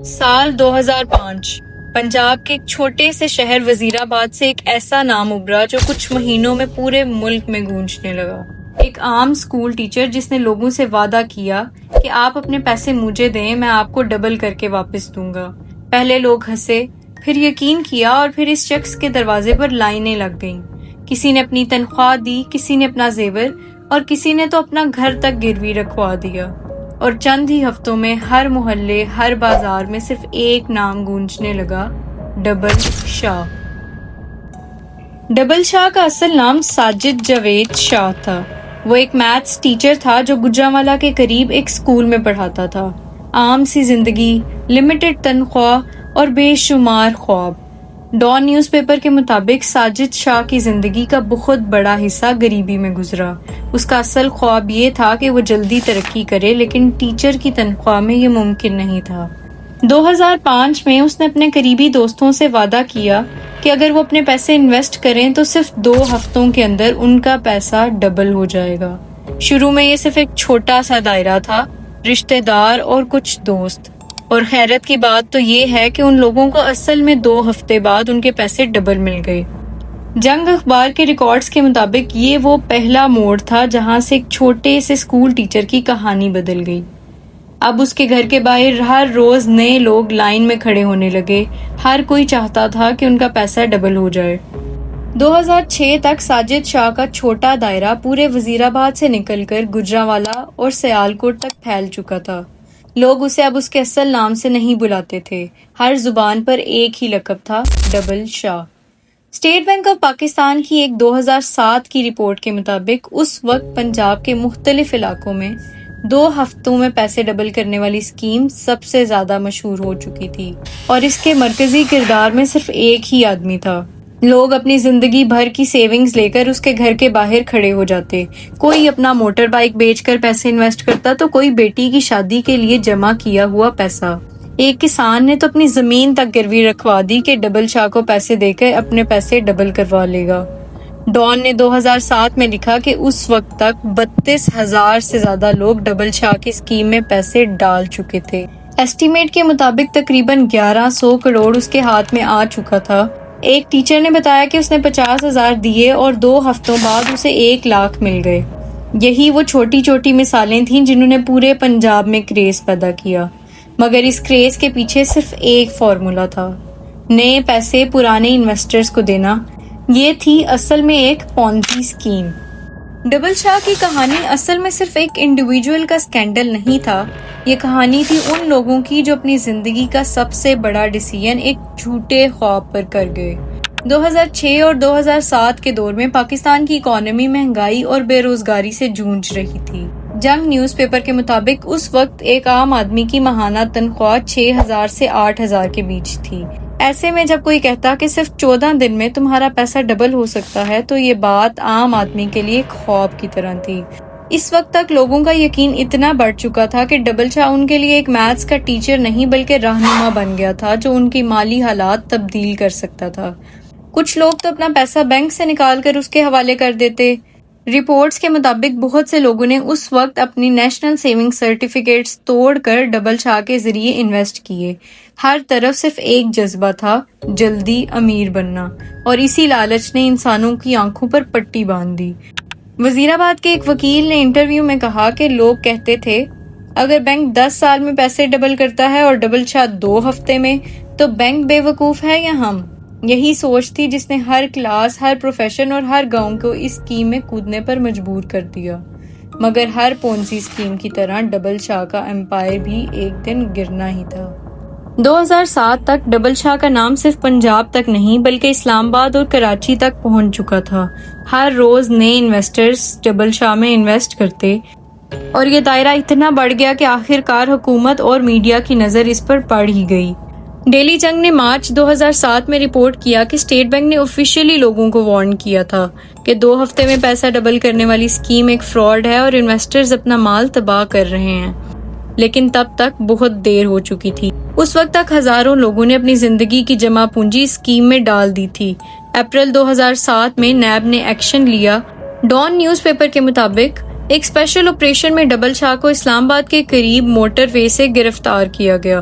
سال 2005 پنجاب کے ایک چھوٹے سے شہر وزیر آباد سے ایک ایسا نام ابھرا جو کچھ مہینوں میں پورے ملک میں گونجنے لگا۔ ایک عام اسکول ٹیچر جس نے لوگوں سے وعدہ کیا کہ آپ اپنے پیسے مجھے دیں، میں آپ کو ڈبل کر کے واپس دوں گا۔ پہلے لوگ ہنسے، پھر یقین کیا اور پھر اس شخص کے دروازے پر لائنیں لگ گئیں۔ کسی نے اپنی تنخواہ دی، کسی نے اپنا زیور اور کسی نے تو اپنا گھر تک گروی رکھوا دیا۔ اور چند ہی ہفتوں میں ہر محلے، ہر بازار میں صرف ایک نام گونجنے لگا، ڈبل شاہ۔ ڈبل شاہ کا اصل نام ساجد جاوید شاہ تھا۔ وہ ایک میتھس ٹیچر تھا جو گجرانوالہ کے قریب ایک اسکول میں پڑھاتا تھا۔ عام سی زندگی، لمیٹڈ تنخواہ اور بے شمار خواب۔ ڈان نیوز پیپر کے مطابق ساجد شاہ کی زندگی کا بہت بڑا حصہ غریبی میں گزرا۔ اس کا اصل خواب یہ تھا کہ وہ جلدی ترقی کرے، لیکن ٹیچر کی تنخواہ میں یہ ممکن نہیں تھا۔ 2005 میں اس نے اپنے قریبی دوستوں سے وعدہ کیا کہ اگر وہ اپنے پیسے انویسٹ کریں تو صرف 2 ہفتوں کے اندر ان کا پیسہ ڈبل ہو جائے گا۔ شروع میں یہ صرف ایک چھوٹا سا دائرہ تھا، رشتہ دار اور کچھ دوست۔ اور حیرت کی بات تو یہ ہے کہ ان لوگوں کو اصل میں 2 ہفتے بعد ان کے پیسے ڈبل مل گئے۔ جنگ اخبار کے ریکارڈز کے مطابق یہ وہ پہلا موڑ تھا جہاں سے ایک چھوٹے سے اسکول ٹیچر کی کہانی بدل گئی۔ اب اس کے گھر کے باہر ہر روز نئے لوگ لائن میں کھڑے ہونے لگے۔ ہر کوئی چاہتا تھا کہ ان کا پیسہ ڈبل ہو جائے۔ 2006 تک ساجد شاہ کا چھوٹا دائرہ پورے وزیر آباد سے نکل کر گجرانوالہ اور سیالکوٹ تک پھیل چکا تھا۔ لوگ اسے اب اس کے اصل نام سے نہیں بلاتے تھے۔ ہر زبان پر ایک ہی لقب تھا، double Shah. State bank of Pakistan کی ایک 2007 کی رپورٹ کے مطابق اس وقت پنجاب کے مختلف علاقوں میں 2 ہفتوں میں پیسے ڈبل کرنے والی اسکیم سب سے زیادہ مشہور ہو چکی تھی، اور اس کے مرکزی کردار میں صرف ایک ہی آدمی تھا۔ لوگ اپنی زندگی بھر کی سیونگز لے کر اس کے گھر کے باہر کھڑے ہو جاتے۔ کوئی اپنا موٹر بائیک بیچ کر پیسے انویسٹ کرتا تو کوئی بیٹی کی شادی کے لیے جمع کیا ہوا پیسہ۔ ایک کسان نے تو اپنی زمین تک گروی رکھوا دی کہ ڈبل شاہ کو پیسے دے کر اپنے پیسے ڈبل کروا لے گا۔ ڈان نے 2007 میں لکھا کہ اس وقت تک 32,000 سے زیادہ لوگ ڈبل شاہ کی اسکیم میں پیسے ڈال چکے تھے۔ ایسٹیمیٹ کے مطابق تقریباً 1100 کروڑ اس کے ہاتھ میں آ چکا تھا۔ ایک ٹیچر نے بتایا کہ اس نے 50,000 دیے اور 2 ہفتوں بعد اسے 1 لاکھ مل گئے۔ یہی وہ چھوٹی چھوٹی مثالیں تھیں جنہوں نے پورے پنجاب میں کریز پیدا کیا، مگر اس کریز کے پیچھے صرف ایک فارمولا تھا، نئے پیسے پرانے انویسٹرز کو دینا۔ یہ تھی اصل میں ایک پونزی اسکیم۔ ڈبل شاہ کی کہانی اصل میں صرف ایک انڈیویجول کا سکینڈل نہیں تھا، یہ کہانی تھی ان لوگوں کی جو اپنی زندگی کا سب سے بڑا ڈیسیژن ایک جھوٹے خواب پر کر گئے۔ 2006 اور 2007 کے دور میں پاکستان کی اکانومی مہنگائی اور بے روزگاری سے جونج رہی تھی۔ جنگ نیوز پیپر کے مطابق اس وقت ایک عام آدمی کی ماہانہ تنخواہ 6,000 سے 8,000 کے بیچ تھی۔ ایسے میں جب کوئی کہتا کہ صرف 14 دن میں تمہارا پیسہ ڈبل ہو سکتا ہے تو یہ بات عام آدمی کے لیے ایک خواب کی طرح تھی۔ اس وقت تک لوگوں کا یقین اتنا بڑھ چکا تھا کہ ڈبل شاہ ان کے لیے ایک میتھس کا ٹیچر نہیں بلکہ رہنما بن گیا تھا جو ان کی مالی حالات تبدیل کر سکتا تھا۔ کچھ لوگ تو اپنا پیسہ بینک سے نکال کر اس کے حوالے کر دیتے۔ رپورٹس کے مطابق بہت سے لوگوں نے اس وقت اپنی نیشنل سیونگ سرٹیفکیٹس توڑ کر ڈبل شاہ کے ذریعے انویسٹ کیے۔ ہر طرف صرف ایک جذبہ تھا، جلدی امیر بننا، اور اسی لالچ نے انسانوں کی آنکھوں پر پٹی باندھ دی۔ وزیر آباد کے ایک وکیل نے انٹرویو میں کہا کہ لوگ کہتے تھے اگر بینک 10 سال میں پیسے ڈبل کرتا ہے اور ڈبل شاہ 2 ہفتے میں تو بینک بے وقوف ہے یا ہم؟ یہی سوچ تھی جس نے ہر کلاس، ہر پروفیشن اور ہر گاؤں کو اس اسکیم میں کودنے پر مجبور کر دیا۔ مگر ہر پونزی اسکیم کی طرح ڈبل شاہ کا امپائر بھی ایک دن گرنا ہی تھا۔ 2007 تک ڈبل شاہ کا نام صرف پنجاب تک نہیں بلکہ اسلام آباد اور کراچی تک پہنچ چکا تھا۔ ہر روز نئے انویسٹرز ڈبل شاہ میں انویسٹ کرتے اور یہ دائرہ اتنا بڑھ گیا کہ آخر کار حکومت اور میڈیا کی نظر اس پر پڑ ہی گئی۔ ڈیلی جنگ نے مارچ 2007 میں رپورٹ کیا کہ اسٹیٹ بینک نے آفیشیلی لوگوں کو وارن کیا تھا کہ 2 ہفتے میں پیسہ ڈبل کرنے والی اسکیم ایک فراڈ ہے اور انویسٹرز اپنا مال تباہ کر رہے ہیں، لیکن تب تک بہت دیر ہو چکی تھی۔ اس وقت تک ہزاروں لوگوں نے اپنی زندگی کی جمع پونجی اسکیم میں ڈال دی تھی۔ اپریل 2007 میں نیب نے ایکشن لیا۔ ڈان نیوز پیپر کے مطابق ایک اسپیشل آپریشن میں ڈبل شاہ کو اسلام آباد کے قریب موٹر وے سے گرفتار کیا گیا۔